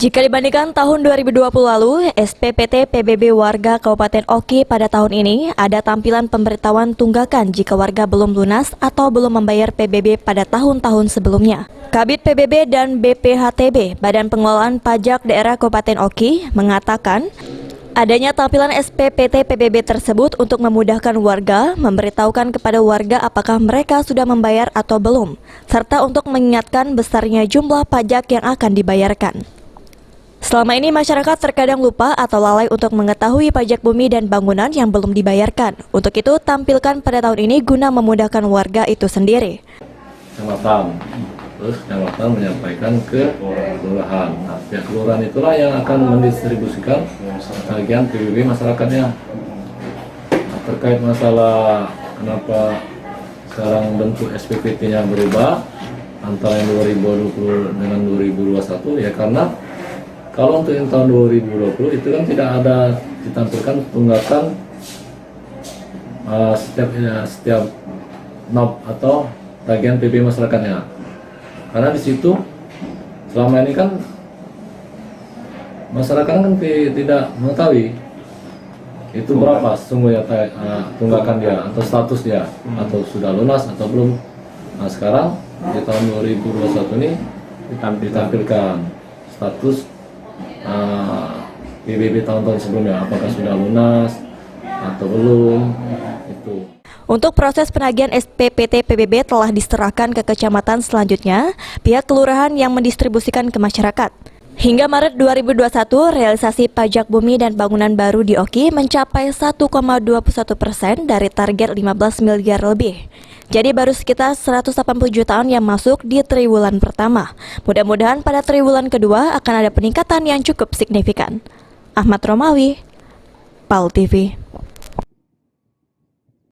Jika dibandingkan tahun 2020 lalu, SPPT PBB warga Kabupaten Oki pada tahun ini ada tampilan pemberitahuan tunggakan jika warga belum lunas atau belum membayar PBB pada tahun-tahun sebelumnya. Kabid PBB dan BPHTB, Badan Pengelolaan Pajak Daerah Kabupaten Oki, mengatakan adanya tampilan SPPT PBB tersebut untuk memudahkan warga memberitahukan kepada warga apakah mereka sudah membayar atau belum, serta untuk mengingatkan besarnya jumlah pajak yang akan dibayarkan. Selama ini masyarakat terkadang lupa atau lalai untuk mengetahui pajak bumi dan bangunan yang belum dibayarkan. Untuk itu tampilkan pada tahun ini guna memudahkan warga itu sendiri. Kecamatan, terus kecamatan menyampaikan ke kelurahan. Nah, pihak kelurahan itulah yang akan mendistribusikan tagihan PBB masyarakatnya. Nah, terkait masalah kenapa sekarang bentuk SPPT-nya berubah antara yang 2020 dengan 2021, ya karena kalau untuk yang tahun 2020 itu kan tidak ada ditampilkan tunggakan setiap NOP atau tagihan PBB masyarakatnya. Karena di situ selama ini kan masyarakat kan tidak mengetahui itu berapa sesungguhnya tunggakan dia atau status dia, atau sudah lunas atau belum. Nah sekarang di tahun 2021 ini ditampilkan status PBB tahun-tahun sebelumnya, apakah sudah lunas atau belum itu. Untuk proses penagihan SPPT PBB telah diserahkan ke kecamatan, selanjutnya pihak kelurahan yang mendistribusikan ke masyarakat. Hingga Maret 2021, realisasi pajak bumi dan bangunan baru di Oki mencapai 1,21% dari target 15 miliar lebih. Jadi baru sekitar 180 jutaan yang masuk di triwulan pertama. Mudah-mudahan pada triwulan kedua akan ada peningkatan yang cukup signifikan. Ahmad Romawi, PAL TV.